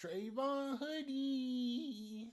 Trayvon Hoodie.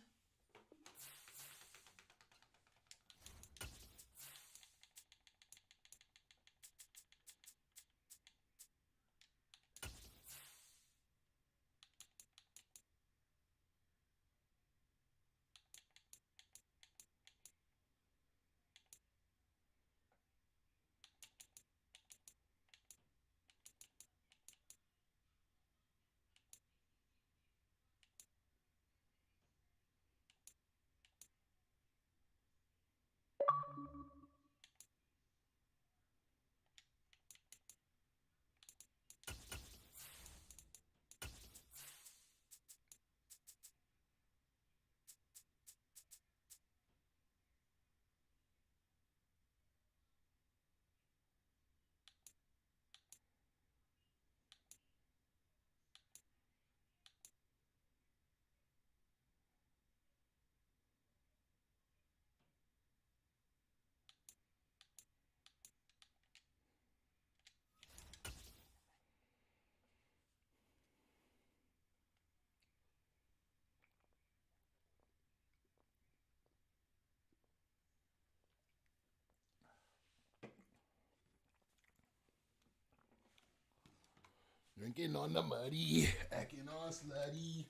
Drinking on the muddy, acting all slutty.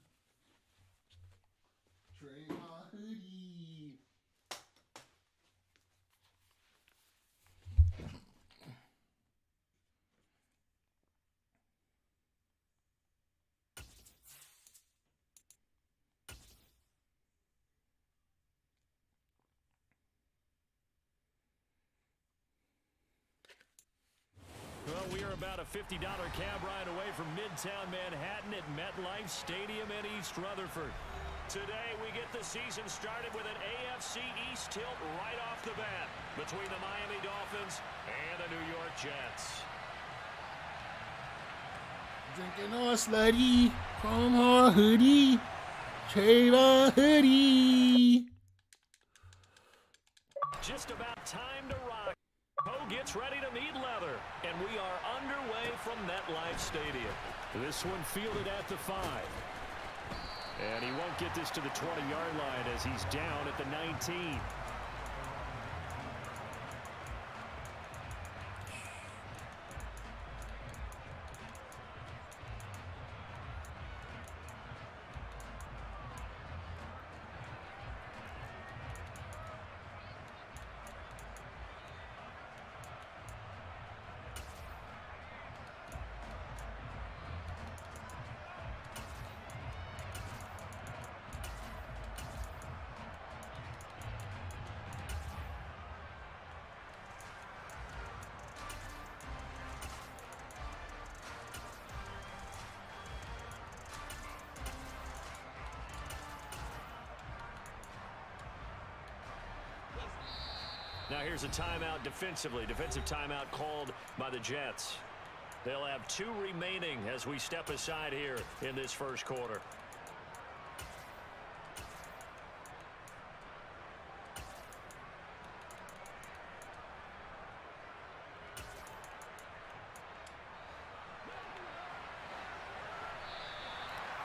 Trayvon Hoodie. Well, we are about a $50 cab ride away from Midtown Manhattan at MetLife Stadium in East Rutherford. Today, we get the season started with an AFC East tilt right off the bat between the Miami Dolphins and the New York Jets. Drinking on slutty, from her hoodie, Trayvon Hoodie. Just about time to rock. Poe gets ready to meet leather, and we are underway from MetLife Stadium. This one fielded at the 5. And he won't get this to the 20-yard line as he's down at the 19. Now here's a timeout defensively. Defensive timeout called by the Jets. They'll have 2 remaining as we step aside here in this first quarter.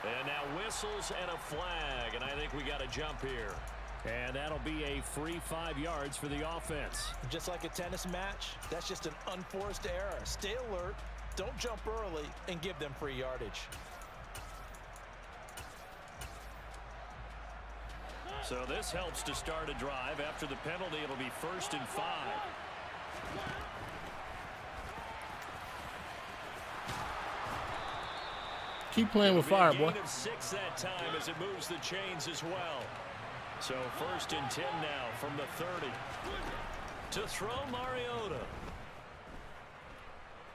And now whistles and a flag, and I think we got a jump here. And that'll be a free 5 yards for the offense. Just like a tennis match, that's just an unforced error. Stay alert, don't jump early, and give them free yardage. So this helps to start a drive. After the penalty, it'll be 1st and 5. Keep playing with fire, boy. Gain of 6 that time as it moves the chains as well. So 1st and 10 now from the 30. To throw Mariota.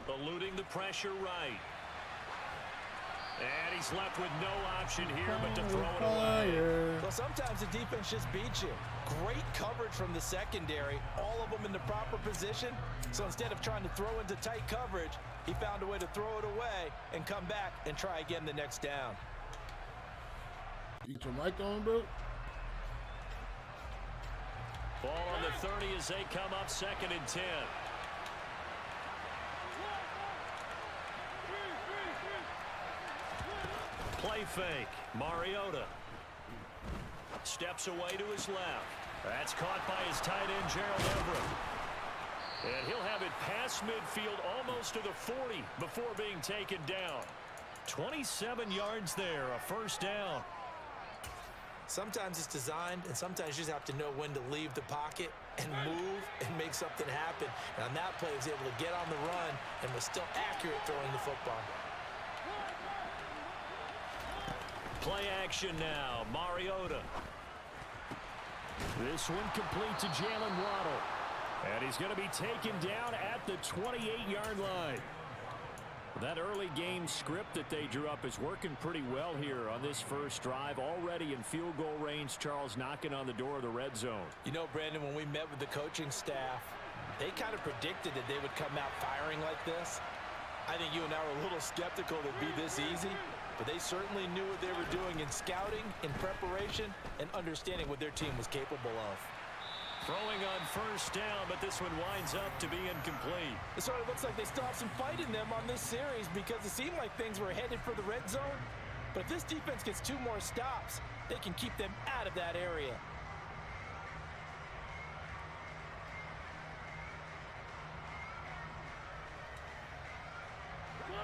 Eluding the pressure right. And he's left with no option here but to throw it away. Well, sometimes the defense just beats you. Great coverage from the secondary. All of them in the proper position. So instead of trying to throw into tight coverage, he found a way to throw it away and come back and try again the next down. You get your mic on, bro? Ball on the 30 as they come up 2nd and 10. Play fake. Mariota steps away to his left. That's caught by his tight end, Gerald Everett. And he'll have it past midfield almost to the 40 before being taken down. 27 yards there, a first down. Sometimes it's designed, and sometimes you just have to know when to leave the pocket and move and make something happen. And on that play, he was able to get on the run and was still accurate throwing the football. Play action now. Mariota. This one complete to Jalen Waddle. And he's going to be taken down at the 28-yard line. That early game script that they drew up is working pretty well here on this first drive. Already in field goal range, Charles knocking on the door of the red zone. You know, Brandon, when we met with the coaching staff, they kind of predicted that they would come out firing like this. I think you and I were a little skeptical that it'd be this easy, but they certainly knew what they were doing in scouting, in preparation, and understanding what their team was capable of. Throwing on first down, but this one winds up to be incomplete. It sort of looks like they still have some fight in them on this series because it seemed like things were headed for the red zone. But if this defense gets 2 more stops, they can keep them out of that area.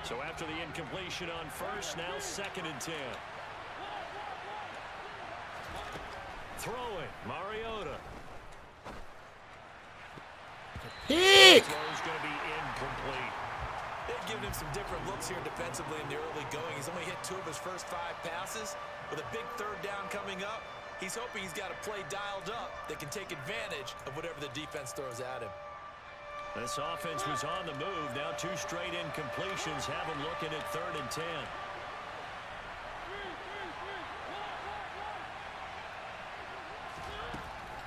So after the incompletion on first, now 2nd and 10. Throwing, Mariota. Pick! Throw's going to be incomplete. They've given him some different looks here defensively in the early going. He's only hit 2 of his first 5 passes. With a big 3rd down coming up, he's hoping he's got a play dialed up that can take advantage of whatever the defense throws at him. This offense was on the move. Now 2 straight incompletions have him looking at 3rd and 10.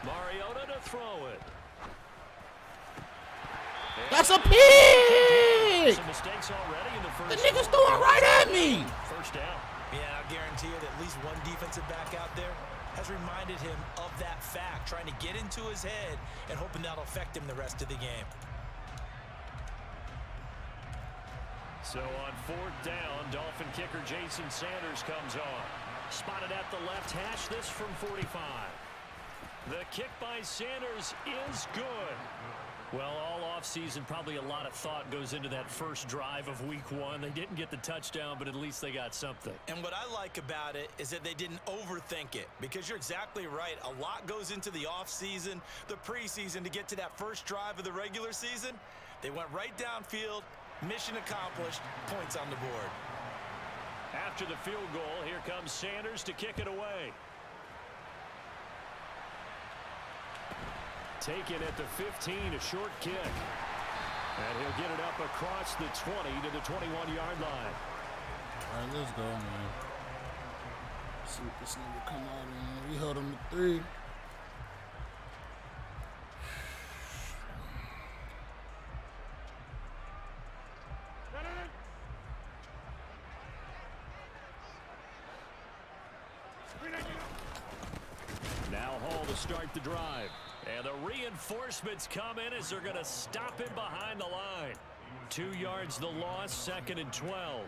Mariota to throw it. That's a pick! Some mistakes already in the first. The nigga's throwing right at me! First down. Yeah, I guarantee you that at least one defensive back out there has reminded him of that fact, trying to get into his head and hoping that'll affect him the rest of the game. So on 4th down, Dolphin kicker Jason Sanders comes on. Spotted at the left hash, this from 45. The kick by Sanders is good. Well, all offseason, probably a lot of thought goes into that first drive of week 1. They didn't get the touchdown, but at least they got something. And what I like about it is that they didn't overthink it, because you're exactly right. A lot goes into the offseason, the preseason to get to that first drive of the regular season. They went right downfield, mission accomplished, points on the board. After the field goal, here comes Sanders to kick it away. Taken at the 15, a short kick. And he'll get it up across the 20 to the 21-yard line. All right, let's go, man. See what this nigga come out, man. We held him to 3. Now Hall to start the drive. And the reinforcements come in as they're going to stop him behind the line. 2 yards the loss, 2nd and 12. Well,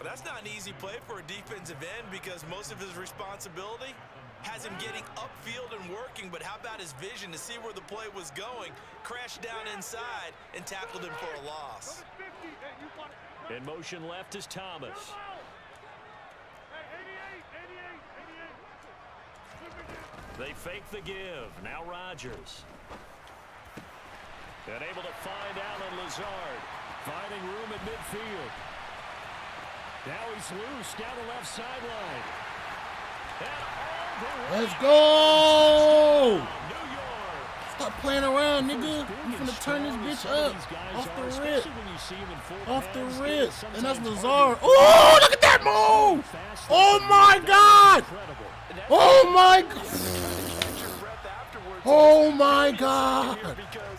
that's not an easy play for a defensive end because most of his responsibility has him getting upfield and working. But how about his vision to see where the play was going? Crashed down inside and tackled him for a loss. In motion left is Thomas. They fake the give. Now Rodgers. And able to find Allen Lazard. Finding room at midfield. Now he's loose down the left sideline. Let's go! New York. Stop playing around, nigga. You finna turn this bitch up. Off the rip. Off the rip. And that's Lazard. Oh, look at that move! Oh my God! Oh my God! Oh my God!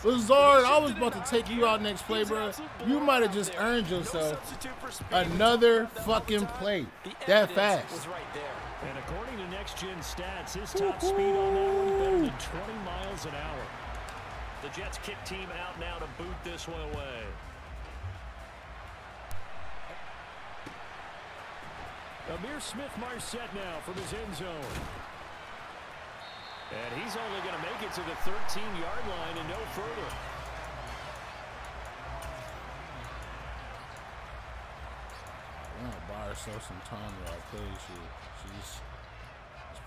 Lazard, I was about to take you out next play, bro. You might have just earned yourself another fucking play. That fast. And according to Next Gen Stats, his top speed on that one better than 20 miles an hour. The Jets kick team out now to boot this one away. Amir Smith-Marset now from his end zone. And he's only going to make it to the 13-yard line and no further. We're going to buy ourselves some time while I play this shit. She's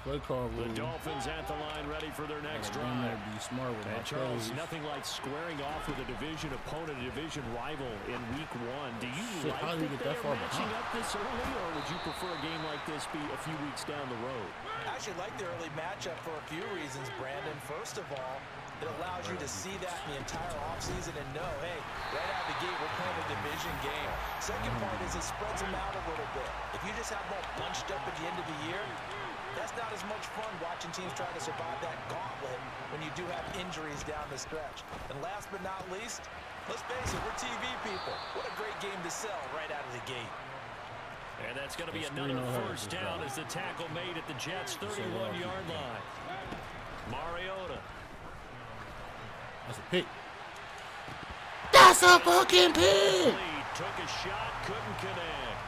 play call rule. The Dolphins at the line ready for their next drive. Be smart with and Charles, nothing like squaring off with a division opponent, a division rival in week 1. Do you like that they're matching up this early, or would you prefer a game like this be a few weeks down the road? I actually like the early matchup for a few reasons, Brandon. First of all, it allows you to see that in the entire offseason and know, hey, right out of the gate, we're playing a division game. Second part is it spreads them out a little bit. If you just have them all bunched up at the end of the year, that's not as much fun watching teams try to survive that gauntlet when you do have injuries down the stretch. And last but not least, let's face it, we're TV people. What a great game to sell right out of the gate. And that's going to be another first down as the tackle made at the Jets' 31-yard line. Mariota. That's a pick. That's a fucking pick! Took a shot, couldn't connect.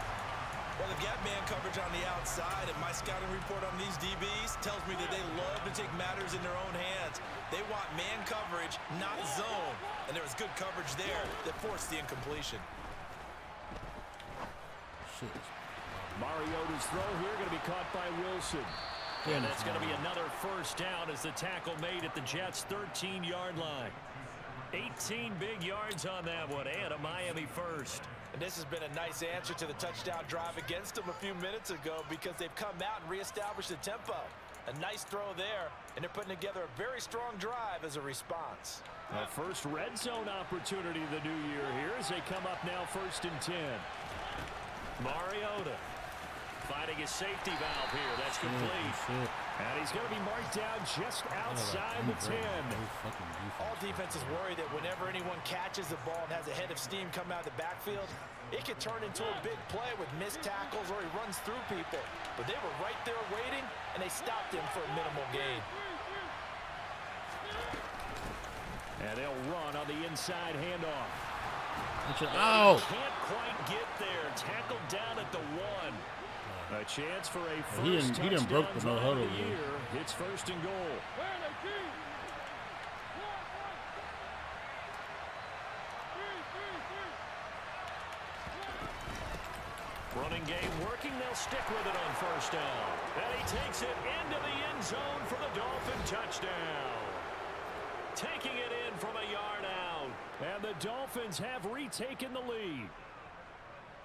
Well, they've got man coverage on the outside, and my scouting report on these DBs tells me that they love to take matters in their own hands. They want man coverage, not zone. And there was good coverage there that forced the incompletion. Shit. Mariota's throw here going to be caught by Wilson. And that's going to be another first down as the tackle made at the Jets' 13-yard line. 18 big yards on that one, and a Miami first. And this has been a nice answer to the touchdown drive against them a few minutes ago because they've come out and reestablished the tempo. A nice throw there, and they're putting together a very strong drive as a response. A first red zone opportunity the new year here as they come up now 1st and 10. Mariota finding his safety valve here. That's complete. And he's going to be marked down just outside the 10. All defenses worry that whenever anyone catches the ball and has a head of steam come out of the backfield, it could turn into a big play with missed tackles or he runs through people. But they were right there waiting, and they stopped him for a minimal gain. And they'll run on the inside handoff. Oh! Can't quite get there. Tackled down at the 1. A chance for a first he didn't broke the no huddle year. It's 1st and goal. Running game working. They'll stick with it on 1st down. And he takes it into the end zone for the Dolphin touchdown. Taking it in from a yard out. And the Dolphins have retaken the lead.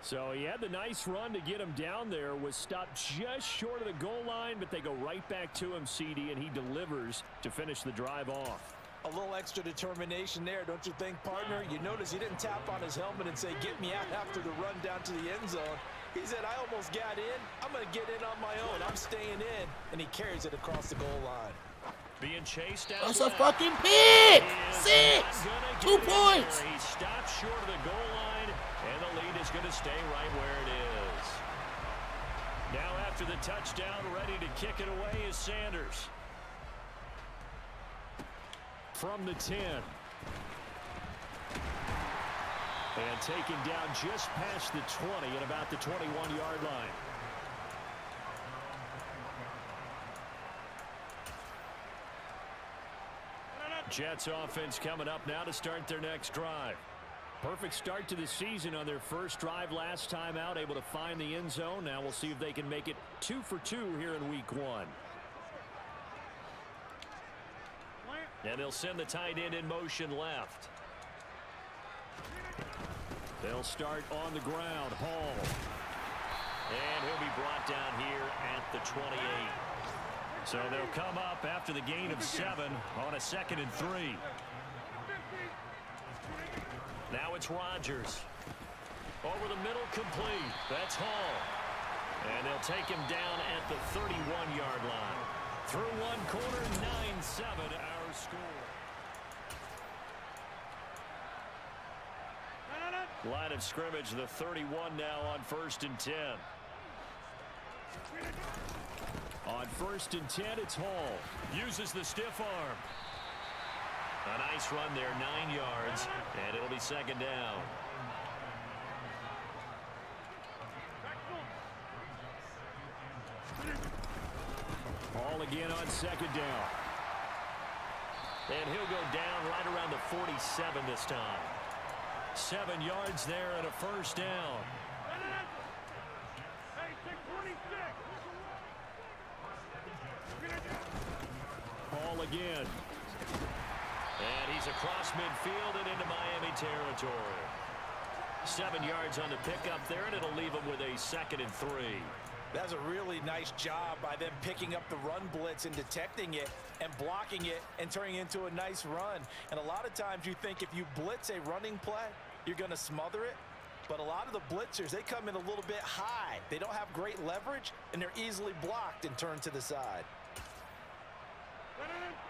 So he had the nice run to get him down there, was stopped just short of the goal line, but they go right back to him, CD, and he delivers to finish the drive off. A little extra determination there, don't you think, partner? You notice he didn't tap on his helmet and say, get me out after the run down to the end zone. He said, I almost got in. I'm going to get in on my own. I'm staying in. And he carries it across the goal line. Being chased out. That's a fucking pick! 6! 2 points! He stopped short of the goal line, and the lead is going to stay right where it is. Now after the touchdown, ready to kick it away is Sanders. From the 10. And taken down just past the 20 at about the 21-yard line. Jets offense coming up now to start their next drive. Perfect start to the season on their first drive last time out, able to find the end zone. Now we'll see if they can make it 2 for 2 here in week 1. And they'll send the tight end in motion left. They'll start on the ground. Hall. And he'll be brought down here at the 28. So they'll come up after the gain of 7 on a 2nd and 3. Now it's Rodgers. Over the middle, complete. That's Hall. And they'll take him down at the 31-yard line. Through one quarter, 9-7 our score. Line of scrimmage, the 31 now on 1st and 10. On 1st and 10, it's Hall. Uses the stiff arm. A nice run there, 9 yards, and it'll be 2nd down. Ball again on second down. And he'll go down right around the 47 this time. 7 yards there and a first down. Ball again. And he's across midfield and into Miami territory. 7 yards on the pickup there, and it'll leave him with a 2nd and 3. That's a really nice job by them picking up the run blitz and detecting it and blocking it and turning it into a nice run. And a lot of times you think if you blitz a running play, you're going to smother it. But a lot of the blitzers, they come in a little bit high. They don't have great leverage, and they're easily blocked and turned to the side.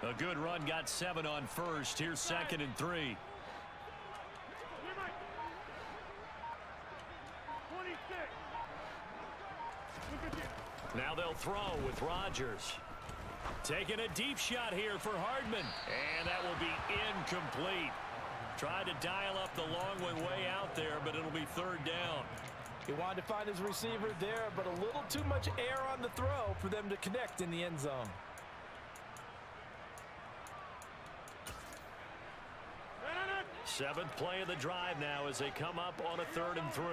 A good run, got 7 on first. Here's 2nd and 3. Now they'll throw with Rodgers. Taking a deep shot here for Hardman. And that will be incomplete. Tried to dial up the long one way out there, but it'll be 3rd down. He wanted to find his receiver there, but a little too much air on the throw for them to connect in the end zone. Seventh play of the drive now as they come up on a 3rd and 3.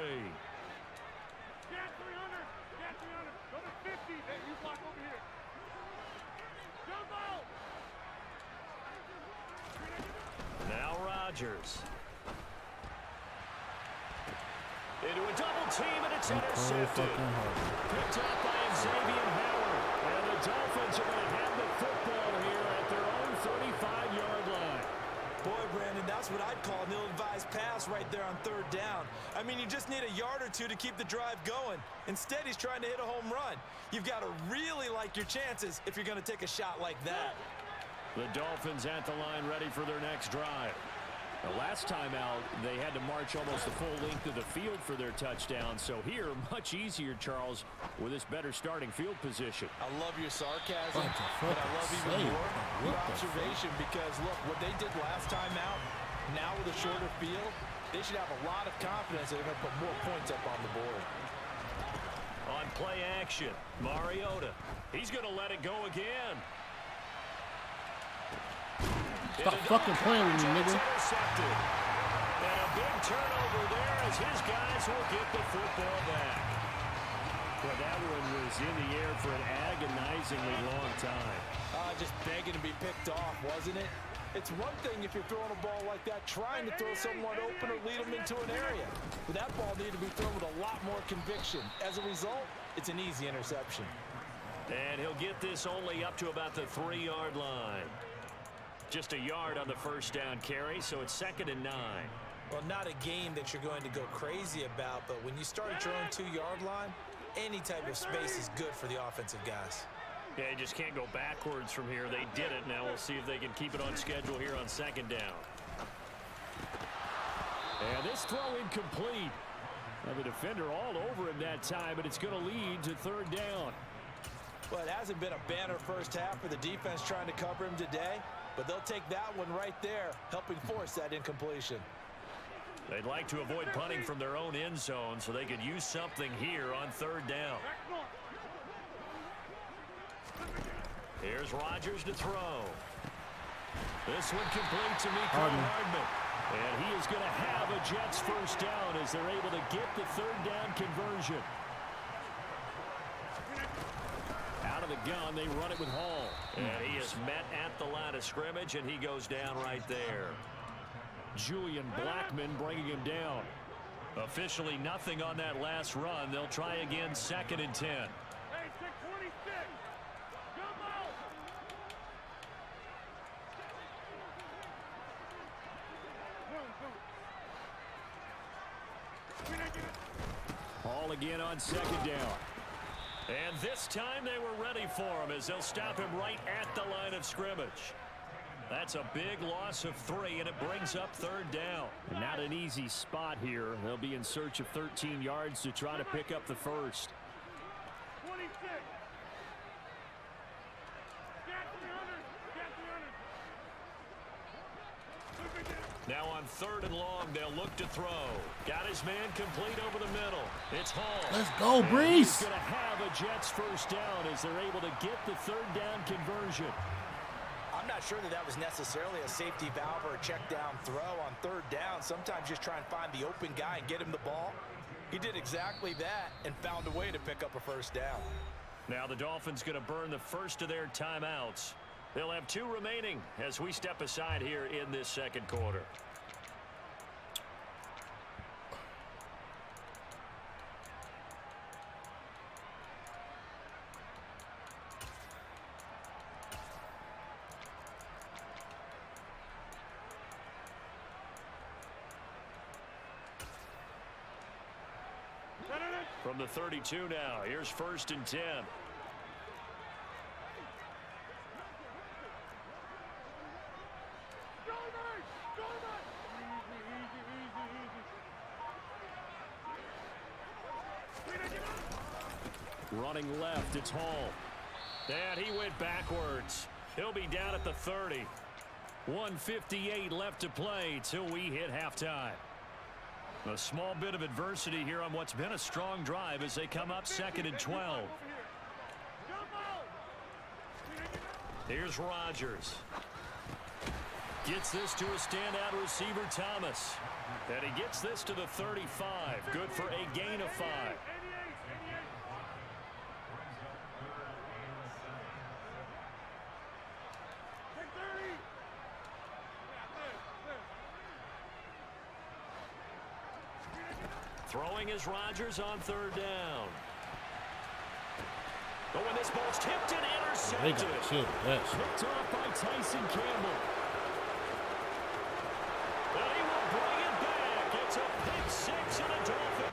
Now Rodgers. Into a double team, and it's intercepted. Picked up by Xavier Howard. And the Dolphins are going to have the football here at their own 35-yard line. Boy, Brandon, that's what I'd call an ill-advised pass right there on 3rd down. I mean, you just need a yard or two to keep the drive going. Instead, he's trying to hit a home run. You've got to really like your chances if you're going to take a shot like that. The Dolphins at the line ready for their next drive. The last time out, they had to march almost the full length of the field for their touchdown. So here, much easier, Charles, with this better starting field position. I love your sarcasm, but I love even more your observation because, look, what they did last time out, now with a shorter field, they should have a lot of confidence that they're going to put more points up on the board. On play action, Mariota. He's going to let it go again. Stop fucking playing with me, nigga. And a big turnover there as his guys will get the football back. Well, that one was in the air for an agonizingly long time. Just begging to be picked off, wasn't it? It's one thing if you're throwing a ball like that, trying to throw someone open or lead them into an area. But that ball needed to be thrown with a lot more conviction. As a result, it's an easy interception. And he'll get this only up to about the 3-yard line. Just a yard on the first down carry, so it's 2nd and 9. Well, not a game that you're going to go crazy about, but when you start at your own 2-yard line, any type of space is good for the offensive guys. Yeah, you just can't go backwards from here. They did it. Now we'll see if they can keep it on schedule here on 2nd down. And this throw incomplete. Now the defender all over him that time, but it's going to lead to 3rd down. Well, it hasn't been a banner first half for the defense trying to cover him today. But they'll take that one right there, helping force that incompletion. They'd like to avoid punting from their own end zone so they could use something here on 3rd down. Here's Rodgers to throw. This one complete to Hardman. And he is going to have a Jets first down as they're able to get the 3rd down conversion. Out of the gun, they run it with Hall. And he is met at the line of scrimmage, and he goes down right there. Julian Blackman bringing him down. Officially nothing on that last run. They'll try again, 2nd and 10. Hey, 626. Come out. Hall again on 2nd down. And this time they were ready for him as they'll stop him right at the line of scrimmage. That's a big loss of 3, and it brings up 3rd down. Not an easy spot here. They'll be in search of 13 yards to try to pick up the first. 26. Get 300. Now on 3rd and long, they'll look to throw. Got his man complete over the middle. It's Hall. Let's go, Brees. He's going to have a Jets first down as they're able to get the 3rd down conversion. I'm not sure that was necessarily a safety valve or a check down throw on 3rd down. Sometimes just try and find the open guy and get him the ball. He did exactly that and found a way to pick up a first down. Now the Dolphins going to burn the first of their timeouts. They'll have 2 remaining as we step aside here in this 2nd quarter. From the 32 now, here's 1st and 10. Running left, it's Hall. And he went backwards. He'll be down at the 30. 1:58 left to play till we hit halftime. A small bit of adversity here on what's been a strong drive as they come up 2nd and 12. Here's Rodgers. Gets this to a standout receiver, Thomas. And he gets this to the 35. Good for a gain of 5. Throwing is Rodgers on 3rd down. But when this ball's tipped and They intercepted. got to chill with that shit. Picked off by Tyson Campbell. But he will bring it back. It's a pick 6 and a Dolphin.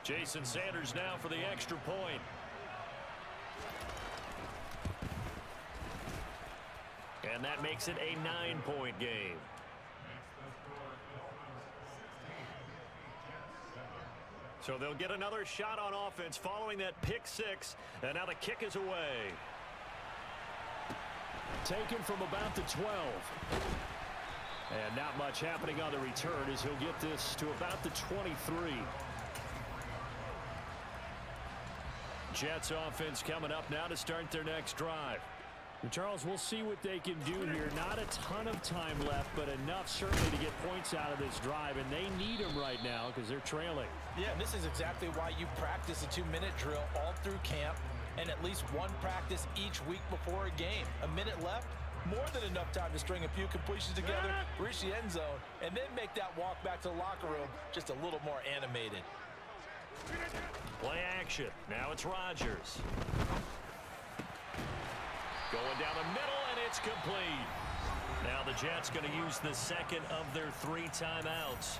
Jason Sanders now for the extra point. And that makes it a 9-point game. So they'll get another shot on offense following that pick 6. And now the kick is away. Taken from about the 12. And not much happening on the return as he'll get this to about the 23. Jets offense coming up now to start their next drive. And Charles, we'll see what they can do here. Not a ton of time left, but enough certainly to get points out of this drive, and they need them right now because they're trailing. Yeah, and this is exactly why you practice a 2-minute drill all through camp and at least one practice each week before a game. A minute left, more than enough time to string a few completions together, reach the end zone, and then make that walk back to the locker room just a little more animated. Play action. Now it's Rodgers. Going down the middle, and it's complete. Now the Jets going to use the 2nd of their 3 timeouts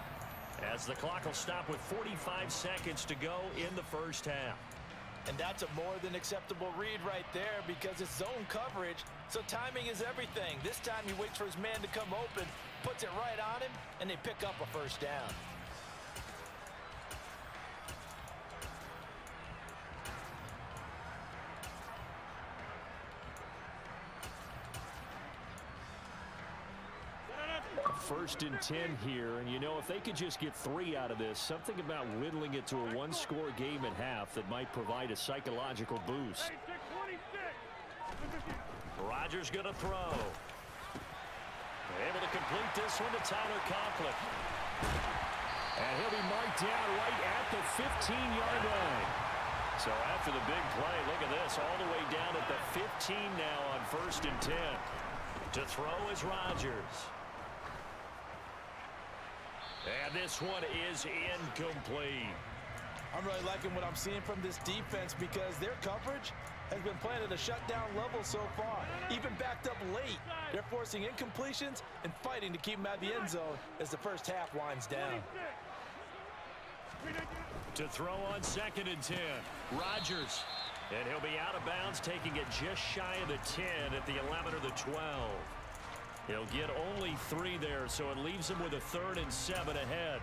as the clock will stop with 45 seconds to go in the first half. And that's a more than acceptable read right there because it's zone coverage, so timing is everything. This time he waits for his man to come open, puts it right on him, and they pick up a first down. First and 10 here, and you know, if they could just get 3 out of this, something about whittling it to a 1-score game at half that might provide a psychological boost. Rodgers gonna throw. Able to complete this one to Tyler Conklin. And he'll be marked down right at the 15-yard line. So after the big play, look at this, all the way down at the 15 now on 1st and 10. To throw is Rodgers. And this one is incomplete. I'm really liking what I'm seeing from this defense because their coverage has been playing at a shutdown level so far. Even backed up late, they're forcing incompletions and fighting to keep them out of the end zone as the first half winds down. To throw on 2nd and 10. Rodgers. And he'll be out of bounds, taking it just shy of the 10 at the 11 or the 12. He'll get only 3 there, so it leaves him with a 3rd and 7 ahead.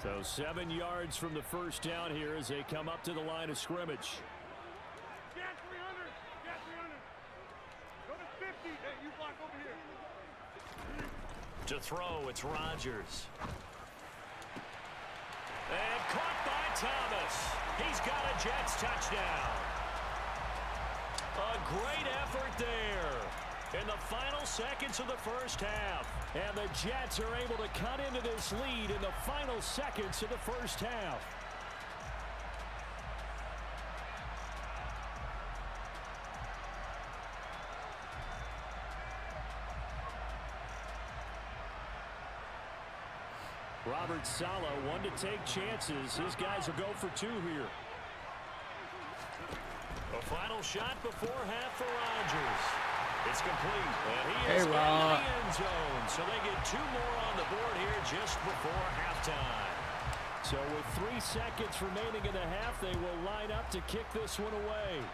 So 7 yards from the first down here as they come up to the line of scrimmage. Get 300. Get 300. Go to 50. Hey, you block over here. To throw, it's Rodgers. And caught by Thomas. He's got a Jets touchdown. A great effort there in the final seconds of the first half. And the Jets are able to cut into this lead in the final seconds of the first half. Robert Saleh, one to take chances. His guys will go for 2 here. A final shot before half for Rodgers. It's complete, and he is in the end zone. So they get 2 more on the board here just before halftime. So with 3 seconds remaining in the half, they will line up to kick this one away.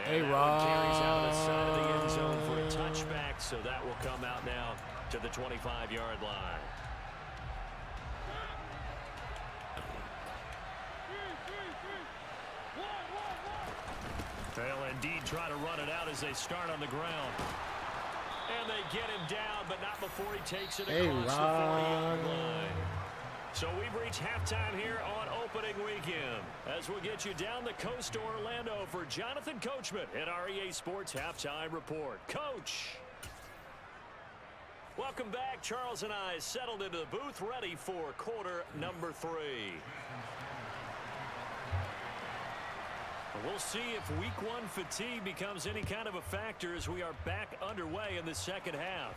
And that one carries out of the side of the end zone for a touchback, so that will come out now to the 25-yard line. They'll indeed try to run it out as they start on the ground. And they get him down, but not before he takes it across the 40-yard line. So we've reached halftime here on opening weekend as we get you down the coast to Orlando for Jonathan Coachman at our EA Sports Halftime Report. Coach! Welcome back. Charles and I settled into the booth ready for quarter number 3. We'll see if week 1 fatigue becomes any kind of a factor as we are back underway in the second half.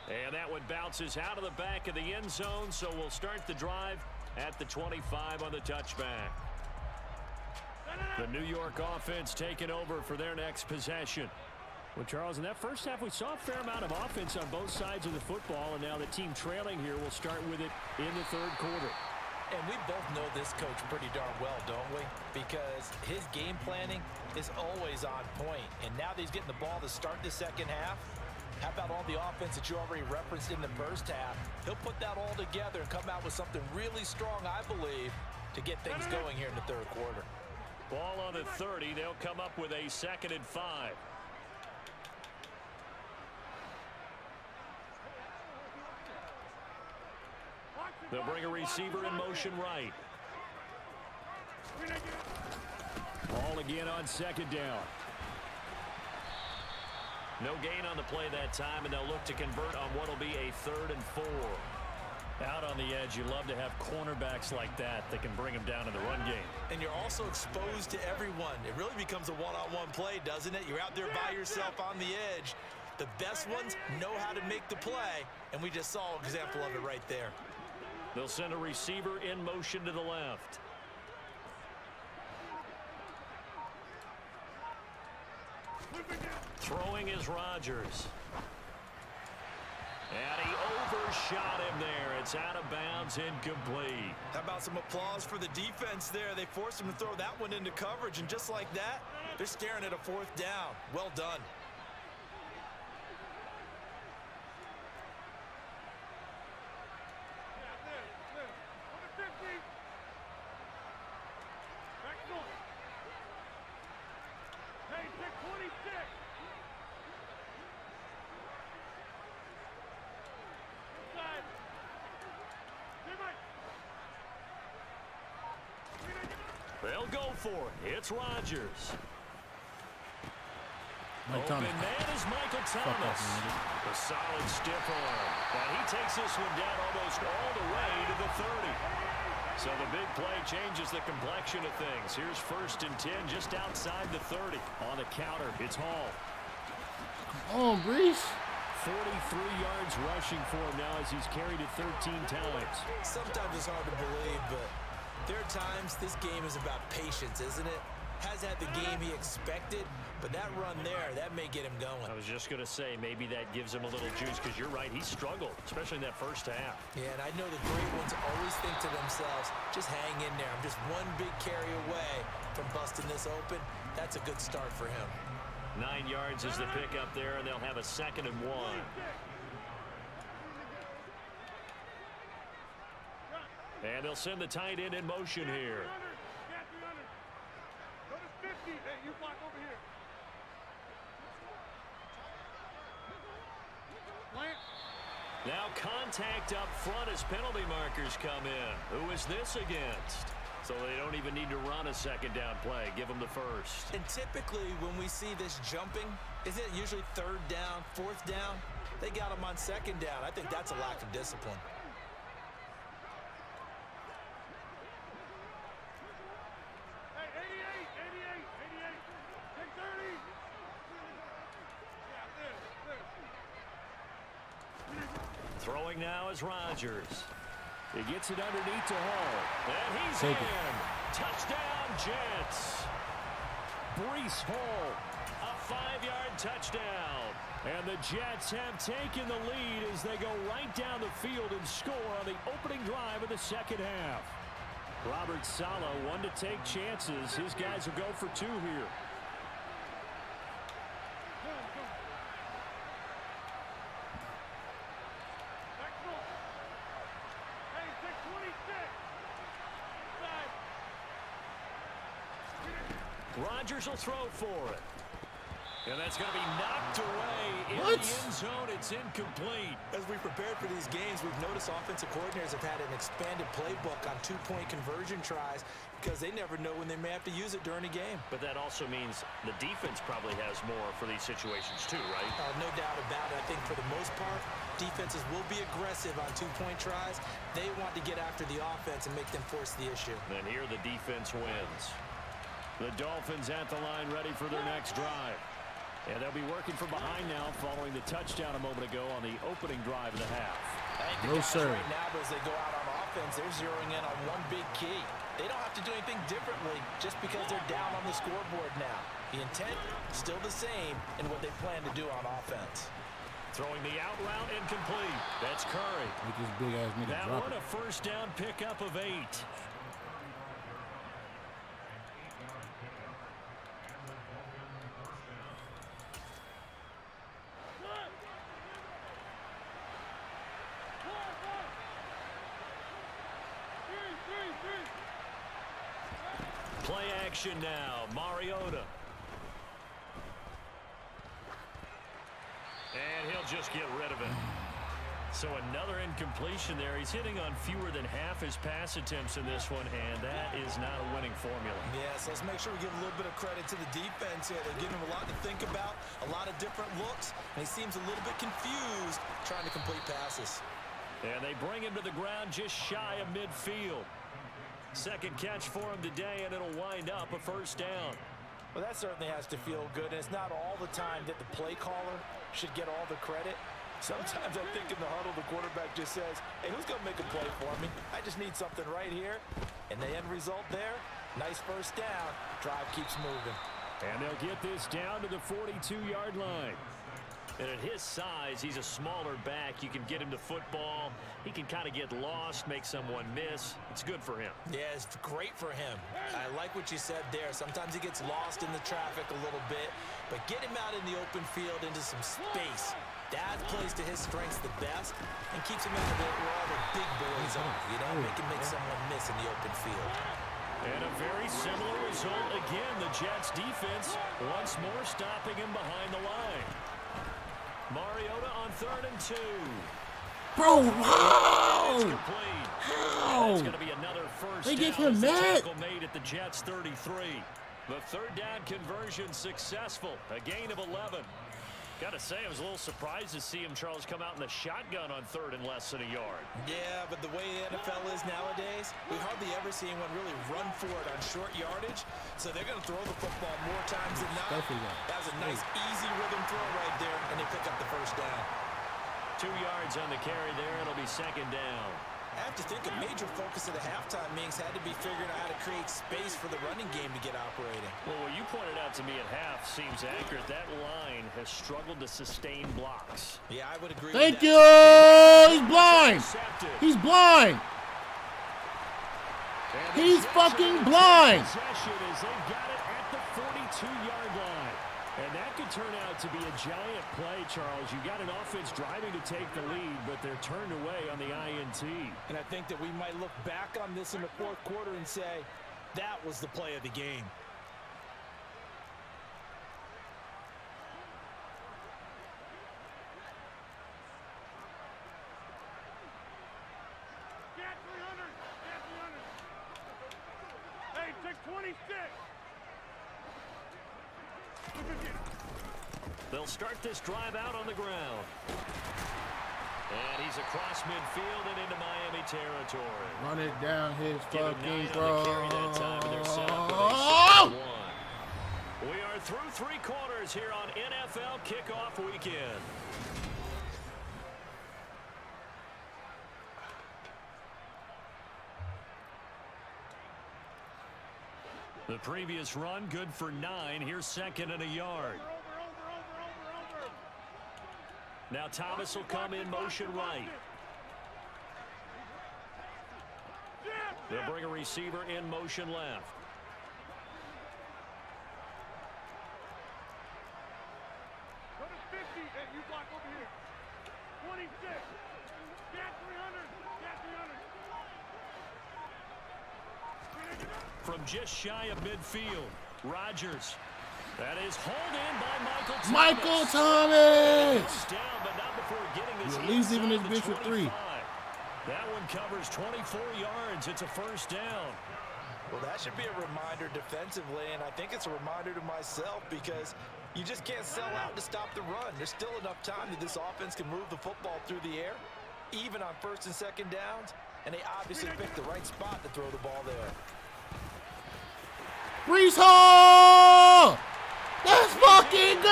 And that one bounces out of the back of the end zone, so we'll start the drive at the 25 on the touchback. The New York offense taking over for their next possession. Well, Charles, in that first half, we saw a fair amount of offense on both sides of the football, and now the team trailing here will start with it in the third quarter. And we both know this coach pretty darn well, don't we? Because his game planning is always on point. And now that he's getting the ball to start the second half, how about all the offense that you already referenced in the first half? He'll put that all together and come out with something really strong, I believe, to get things going here in the third quarter. Ball on the 30. They'll come up with a 2nd and 5. They'll bring a receiver in motion right. Ball again on 2nd down. No gain on the play that time, and they'll look to convert on what will be a 3rd and 4. Out on the edge, you love to have cornerbacks like that can bring them down in the run game. And you're also exposed to everyone. It really becomes a one-on-one play, doesn't it? You're out there by yourself on the edge. The best ones know how to make the play, and we just saw an example of it right there. They'll send a receiver in motion to the left. Throwing is Rodgers. And he overshot him there. It's out of bounds, incomplete. How about some applause for the defense there? They forced him to throw that one into coverage, and just like that, they're staring at a 4th down. Well done. They'll go for it. It's Rodgers. Open man is Michael Thomas. A solid stiff arm. And he takes this one down almost all the way to the 30. So the big play changes the complexion of things. Here's 1st and 10 just outside the 30. On the counter, it's Hall. Come on, Brees. 43 yards rushing for him now as he's carried it 13 times. Sometimes it's hard to believe, but There are times this game is about patience, isn't it? Has had the game he expected, but that run there, that may get him going. I was just going to say, maybe that gives him a little juice, because you're right, he struggled, especially in that first half. Yeah, and I know the great ones always think to themselves, just hang in there. I'm just one big carry away from busting this open. That's a good start for him. 9 yards is the pickup there, and they'll have a 2nd and 1. And they'll send the tight end in motion here. Go to 50. Hey, you block over here. Plant. Now contact up front as penalty markers come in. Who is this against? So they don't even need to run a 2nd down play. Give them the first. And typically when we see this jumping, isn't it usually 3rd down, 4th down? They got him on 2nd down. I think that's a lack of discipline. Throwing now is Rodgers. He gets it underneath to Hall. And he's Take in. it. Touchdown, Jets. Breece Hall, a 5-yard touchdown. And the Jets have taken the lead as they go right down the field and score on the opening drive of the 2nd half. Robert Saleh, one to take chances. His guys will go for 2 here. Rodgers will throw for it. And that's going to be knocked away in the end zone. It's incomplete. As we prepared for these games, we've noticed offensive coordinators have had an expanded playbook on 2-point conversion tries because they never know when they may have to use it during a game. But that also means the defense probably has more for these situations too, right? No doubt about it. I think for the most part, defenses will be aggressive on 2-point tries. They want to get after the offense and make them force the issue. And here the defense wins. The Dolphins at the line ready for their next drive. And they'll be working from behind now following the touchdown a moment ago on the opening drive of the half. I think the guys right now, as they go out on offense, they're zeroing in on one big key. They don't have to do anything differently just because they're down on the scoreboard now. The intent still the same in what they plan to do on offense. Throwing the out route incomplete. That's Curry. Make this big ass nigga that drop one it. A first down pickup of 8. Play action now. Mariota. And he'll just get rid of it. So another incompletion there. He's hitting on fewer than half his pass attempts in this one, and that is not a winning formula. Yes, let's make sure we give a little bit of credit to the defense here. They're giving him a lot to think about, a lot of different looks, and he seems a little bit confused trying to complete passes. And they bring him to the ground just shy of midfield. 2nd catch for him today, and it'll wind up a first down. Well, that certainly has to feel good, and it's not all the time that the play caller should get all the credit. Sometimes I think in the huddle, the quarterback just says, hey, who's going to make a play for me? I just need something right here. And the end result there, nice first down. Drive keeps moving. And they'll get this down to the 42-yard line. And at his size, he's a smaller back. You can get him to football. He can kind of get lost, make someone miss. It's good for him. Yeah, it's great for him. I like what you said there. Sometimes he gets lost in the traffic a little bit. But get him out in the open field into some space. That plays to his strengths the best and keeps him out of it where all the big boys are. You know, make someone miss in the open field. And a very similar result again. The Jets defense once more stopping him behind the line. Mariota on 3rd and 2. Bro, how? How? That's going to be another first They down. gave him that. Tackle made at the Jets 33. The 3rd down conversion successful. A gain of 11. Got to say, I was a little surprised to see him, Charles, come out in the shotgun on 3rd and less than a yard. Yeah, but the way the NFL is nowadays, we hardly ever see anyone really run for it on short yardage. So they're going to throw the football more times than not. That was a nice, easy rhythm throw right there, and they pick up the first down. 2 yards on the carry there. It'll be 2nd down. I have to think a major focus of the halftime meetings had to be figuring out how to create space for the running game to get operating. Well, what you pointed out to me at half seems accurate. That line has struggled to sustain blocks. Yeah, I would agree Thank with you. that. He's blind. He's blind. He's fucking blind. Possession as they've got it at the 42-yard line. And that could turn out to be a giant play, Charles. You got an offense driving to take the lead, but they're turned away on the INT. And I think that we might look back on this in the fourth quarter and say, that was the play of the game. Get 300. Get 300. Hey, take 26. They'll start this drive out on the ground. And he's across midfield and into Miami territory. Run it down his fucking throw. throat. We are through 3 quarters here on NFL Kickoff Weekend. The previous run good for 9. Here's 2nd and a yard. Now Thomas will come in motion right. They'll bring a receiver in motion left. Go to 50. Hey, you block over here. 26. Get 300. Get 300. From just shy of midfield, Rodgers. That is hauled in by Michael Thomas. Down, but not before getting this at least even this bitch with 3. That one covers 24 yards. It's a first down. Well, that should be a reminder defensively, and I think it's a reminder to myself because you just can't sell out to stop the run. There's still enough time that this offense can move the football through the air, even on 1st and 2nd downs, and they obviously picked the right spot to throw the ball there. Brees Hall! Let's fucking go!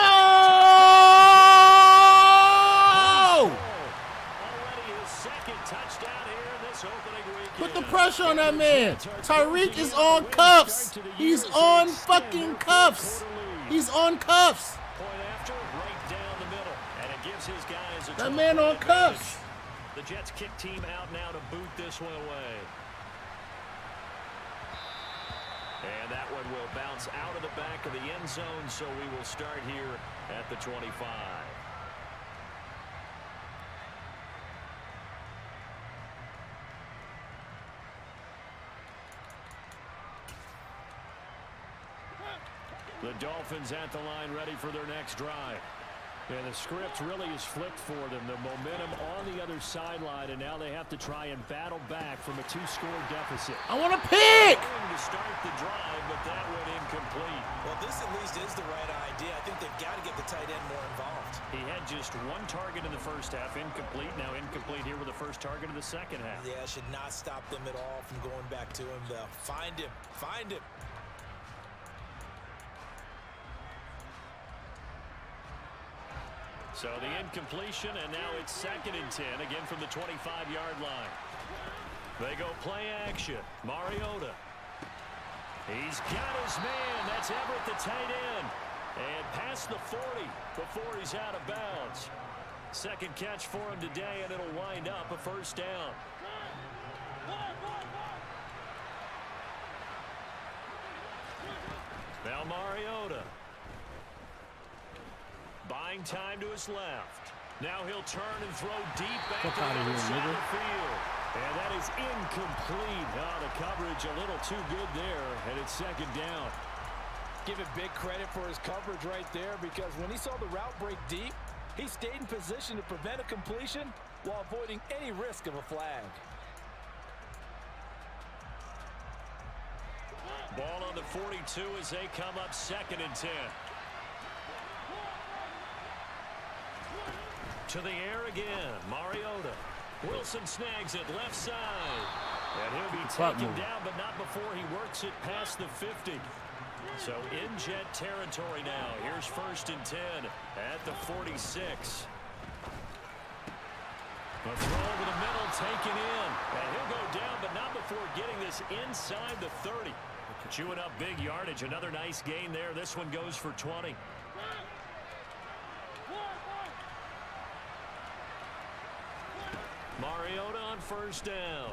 Already his 2nd touchdown here in this opening weekend. Put the pressure on that man. Tyreek is on cuffs. He's on fucking cuffs. He's on cuffs. Point after, right down the middle. And it gives his guys a That man on cuffs. The Jets kick team out now to boot this one away. And that one will bounce out of the back of the end zone, so we will start here at the 25. The Dolphins at the line ready for their next drive. And the script really is flipped for them. The momentum on the other sideline, and now they have to try and battle back from a 2-score deficit. I want to pick. To start the drive, but that went incomplete. Well, this at least is the right idea. I think they've got to get the tight end more involved. He had just 1 target in the first half, incomplete. Now incomplete here with the first target of the second half. Yeah, should not stop them at all from going back to him, though. Find him. Find him. So the incompletion, and now it's 2nd and 10, again from the 25-yard line. They go play action. Mariota. He's got his man. That's Everett, the tight end. And past the 40 before he's out of bounds. 2nd catch for him today, and it'll wind up a first down. Now Mariota. Buying time to his left. Now he'll turn and throw deep back to the other side of the field. And that is incomplete. Oh, the coverage a little too good there, and it's 2nd down. Give it big credit for his coverage right there because when he saw the route break deep, he stayed in position to prevent a completion while avoiding any risk of a flag. Ball on the 42 as they come up 2nd and 10. To the air again, Mariota. Wilson snags it left side. And he'll be taken down, but not before he works it past the 50. So in Jet territory now. Here's 1st and 10 at the 46. A throw over the middle taken in. And he'll go down, but not before getting this inside the 30. Chewing up big yardage. Another nice gain there. This one goes for 20. Mariota on first down.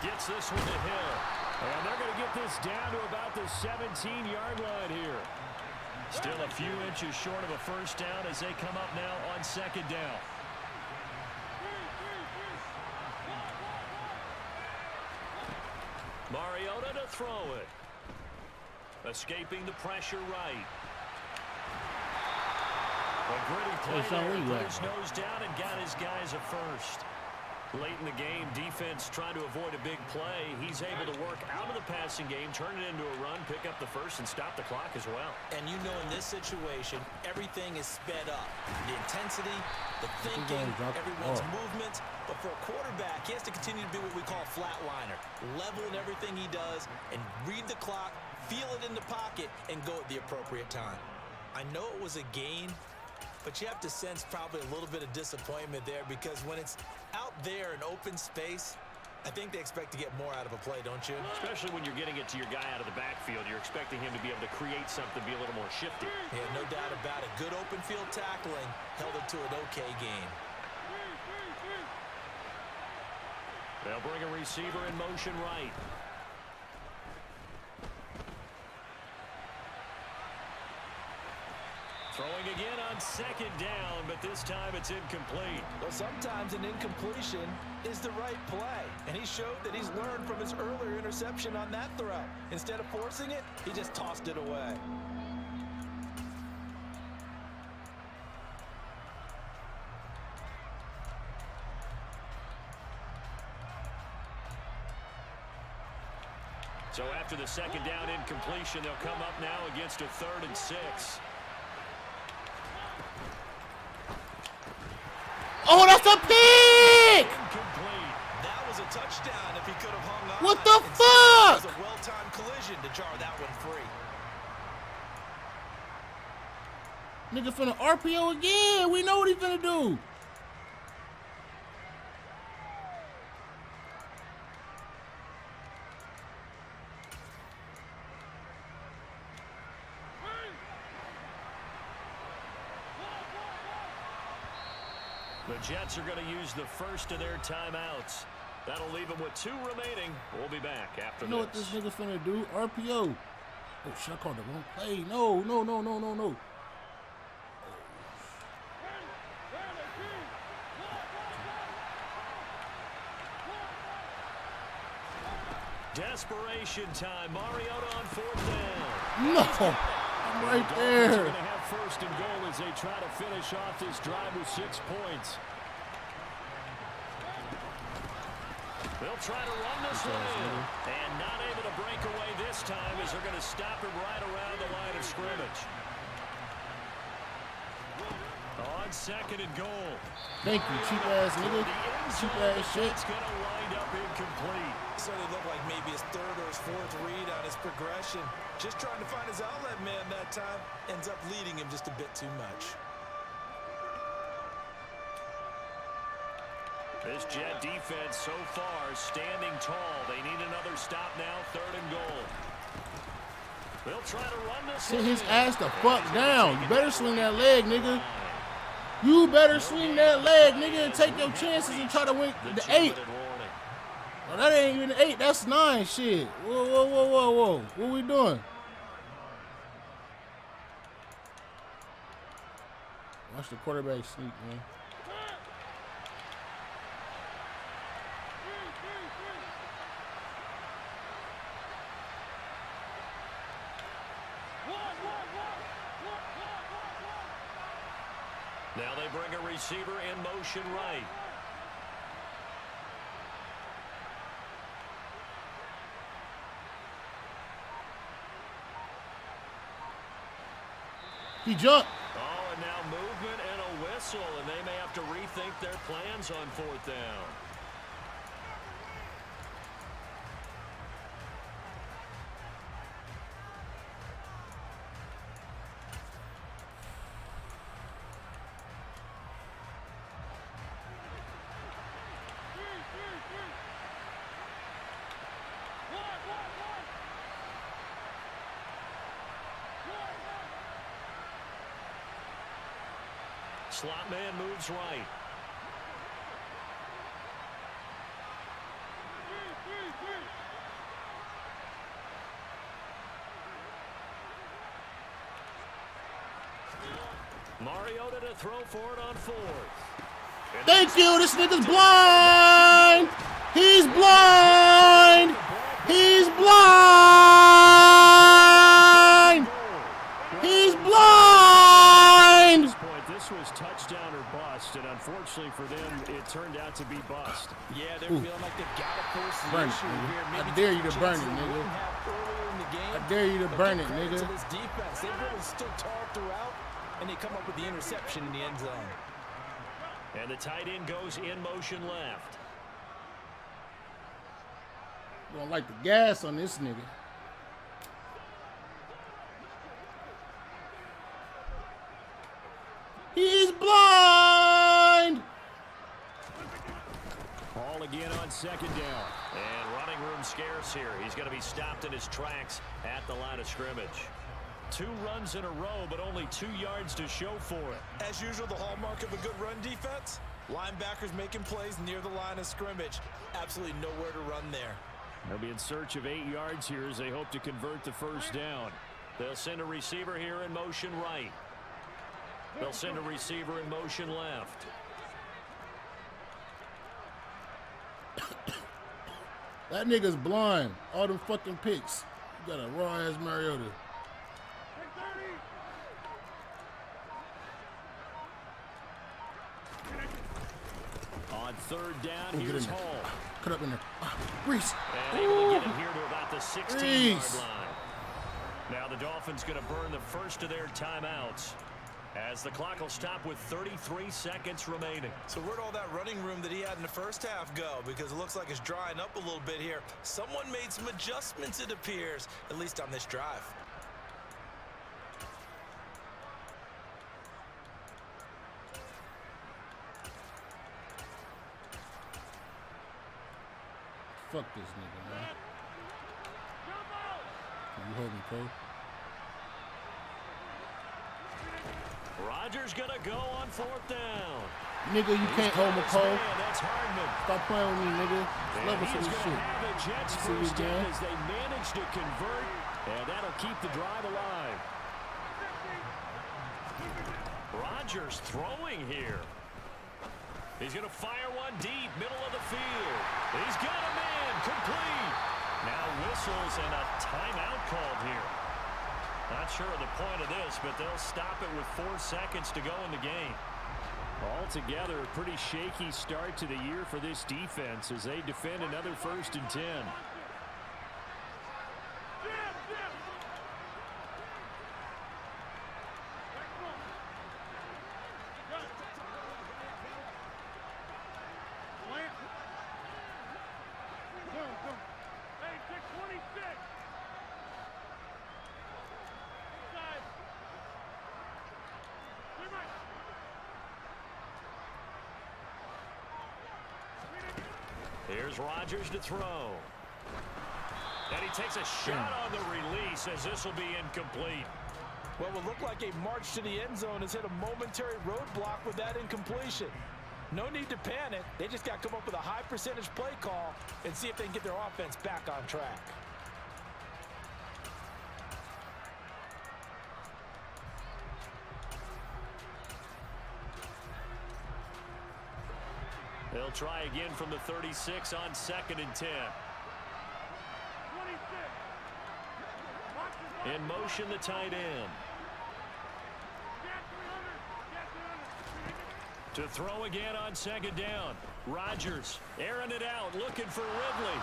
Gets this one to Hill. And they're going to get this down to about the 17-yard line here. Still a few inches short of a first down as they come up now on second down. Mariota to throw it. Escaping the pressure right. A gritty play there. Put his nose down and got his guys a first. Late in the game, defense trying to avoid a big play. He's able to work out of the passing game, turn it into a run, pick up the first, and stop the clock as well. And you know in this situation, everything is sped up. The intensity, the thinking, everyone's movement. But for a quarterback, he has to continue to be what we call a flatliner. Level in everything he does and read the clock, feel it in the pocket, and go at the appropriate time. I know it was a gain, but you have to sense probably a little bit of disappointment there because when it's out there in open space, I think they expect to get more out of a play, don't you? Especially when you're getting it to your guy out of the backfield. You're expecting him to be able to create something, be a little more shifty. Yeah, no doubt about it. Good open field tackling held it to an okay game. They'll bring a receiver in motion right. Throwing again on second down, but this time it's incomplete. Well, sometimes an incompletion is the right play, and he showed that he's learned from his earlier interception on that throw. Instead of forcing it, he just tossed it away. So after the second down incompletion, they'll come up now against a 3rd and 6. Oh, that's a pick! Incomplete. That was a touchdown if he could have hung on. What the It fuck? was a well-timed collision to jar that one free. Nigga finna RPO again. We know what he finna do. The Jets are going to use the first of their timeouts. That'll leave them with 2 remaining. We'll be back after this. You know what this nigga finna do? RPO. Oh, shit, I called the wrong play. No. Desperation time. Mariota on 4th down. No. I'm right there. They're going to have 1st and goal as they try to finish off this drive with 6 points. They'll try to run this one in. And not able to break away this time as they're going to stop him right around the line of scrimmage. On 2nd and goal. Thank you, cheap ass nigga. Cheap ass shit. It's going to wind up incomplete. So they look like maybe his 3rd or his 4th read on his progression. Just trying to find his outlet man that time. Ends up leading him just a bit too much. This Jet defense so far standing tall. They need another stop now, 3rd and goal. They'll try to run this. Sit his ass the fuck down. You better swing that leg, nigga. You better swing that leg, nigga, and take your chances and try to win the 8. Oh, that ain't even 8. That's 9. Shit. Whoa. What we doing? Watch the quarterback sneak, man. Now they bring a receiver in motion right. He jumped. Oh, and now movement and a whistle, and they may have to rethink their plans on 4th down. slot man moves right. Mariota to throw for it on 4th. Thank you. This nigga's blind. He's blind. He's blind. He's blind. At this point, this was touchdown or bust, and unfortunately for them, it turned out to be bust. Yeah, they're feeling like they've got to force the Burn it, issue nigga. here. I Maybe dare you to take burn it, chances they nigga. wouldn't have earlier in the game. I dare you to But burn give it, credit nigga. to this defense. They really stood tall throughout, and they come up with the interception in the end zone. And the tight end goes in motion left. Gonna like the gas on this nigga. He's blind. Ball again on 2nd down. And running room scarce here. He's going to be stopped in his tracks at the line of scrimmage. 2 runs in a row, but only 2 yards to show for it. As usual, the hallmark of a good run defense, linebackers making plays near the line of scrimmage. Absolutely nowhere to run there. They'll be in search of 8 yards here as they hope to convert the first down. They'll send a receiver here in motion right. They'll send a receiver in motion left. That nigga's blind. All them fucking picks. You got a raw ass Mariota. On 3rd down, here's Hall. Cut up in there. Reese. And able to get him here to about the 16-yard Reese. line. Now the Dolphins going to burn the first of their timeouts as the clock will stop with 33 seconds remaining. So where'd all that running room that he had in the first half go? Because it looks like it's drying up a little bit here. Someone made some adjustments, it appears, at least on this drive. Fuck this nigga, man. Can you hold me, Cole? Rodgers going to go on 4th down. Nigga, you can't hold me, Cole. Man, that's Hardman. Stop playing with me, nigga. It's level for He's this going to shit. have the Jets See first you down again. as they manage to convert, and that'll keep the drive alive. Rodgers throwing here. He's going to fire one deep, middle of the field. He's got a man, complete. Now whistles and a timeout called here. Not sure of the point of this, but they'll stop it with 4 seconds to go in the game. Altogether, a pretty shaky start to the year for this defense as they defend another 1st and 10. Here's Rodgers to throw. And he takes a shot on the release as this will be incomplete. Well, it will look like a march to the end zone has hit a momentary roadblock with that incompletion. No need to panic. They just got to come up with a high percentage play call and see if they can get their offense back on track. They'll try again from the 36 on 2nd and 10. In motion, the tight end. To throw again on 2nd down. Rodgers airing it out, looking for Ridley.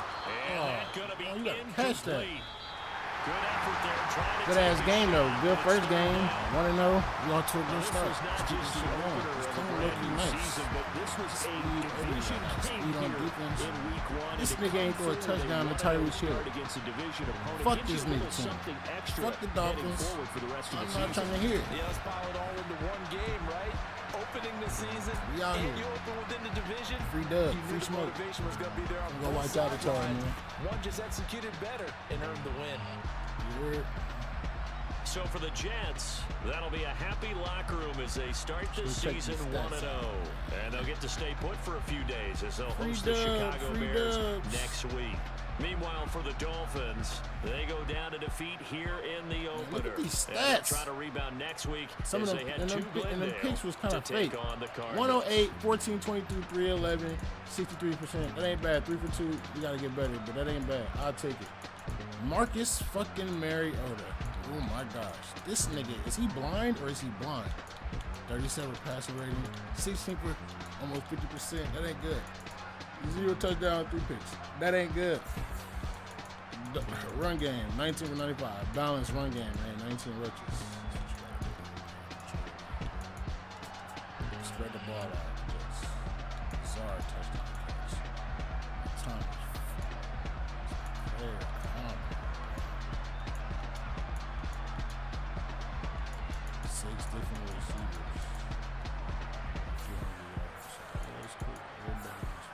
And that's going to be incomplete. Good effort there. Trying to Good ass game though. Good first game. 1-0. You all took a good start. This was not just the opener of a brand new season, but this was a division game on here defense. in week 1. This nigga ain't throw a touchdown to Tyreek Hill. Against a division opponent. Fuck Gives this you a nigga little team. something extra Fuck the heading Dolphins. forward for the rest of I'm the not season. trying to hear. Yeah, let's pile it all into one game, right? Opening the season, We out and here. you open within the division. Free dub, You knew free the smoke. motivation was going to be there on I'm gonna both watch out at y'all, sidelines. man. One just executed better and earned the win. You heard? So for the Jets, that'll be a happy locker room as they start this season 1-0. And they'll get to stay put for a few days as they'll host the Chicago Bears next week. Meanwhile, for the Dolphins, they go down to defeat here in the opener. Look at these And stats. try to rebound next week. Some of them, and them picks was kind of fake. 108, 14, 23, 311, 63%. That ain't bad. 3 for 2. You got to get better, but that ain't bad. I'll take it. Marcus fucking Mariota. Oh my gosh. This nigga, is he blind or is he blind? 37 passer rating, 16 for almost 50%. That ain't good. 0 touchdown, 3 picks. That ain't good. Run game, 19 for 95. Balanced run game, man. 19 rushes. Spread the ball out. Yes. Sorry, touchdown catch. Thomas. There, come on. 6 different receivers. 200 yards. That's cool. Everybody is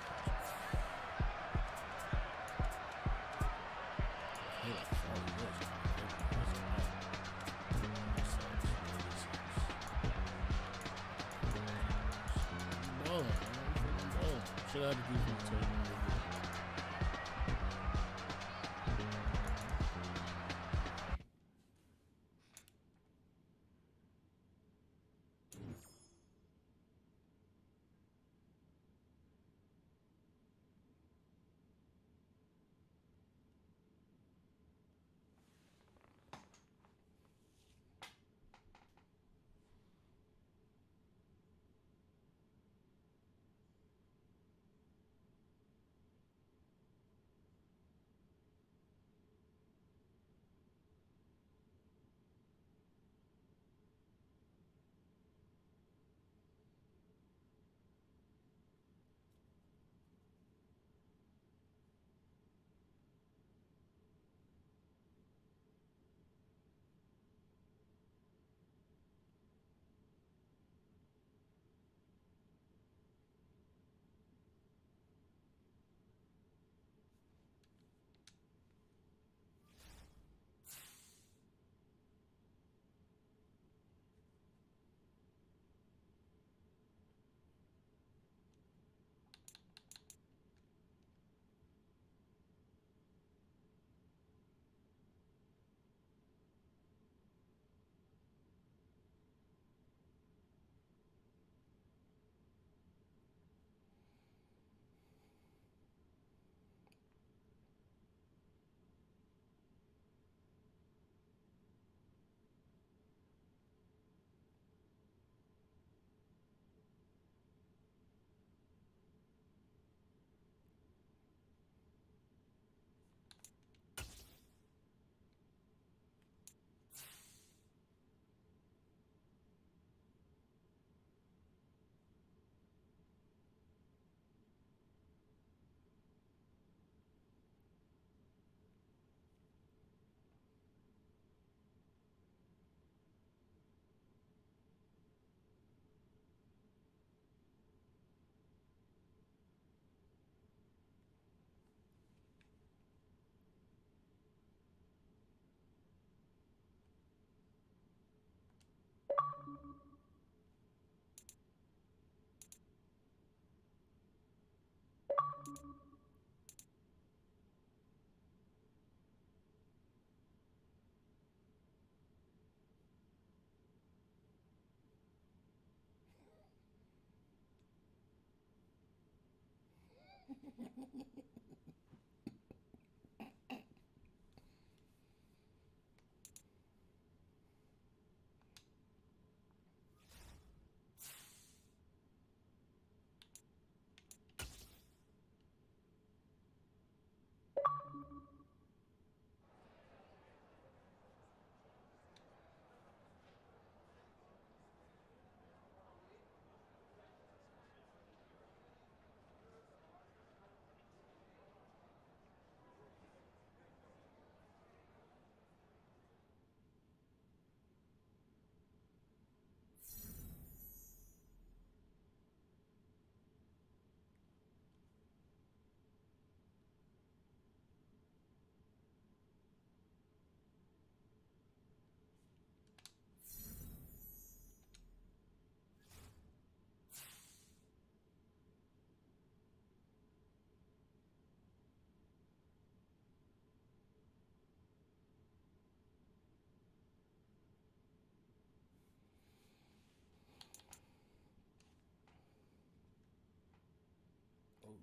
should have the defense take him.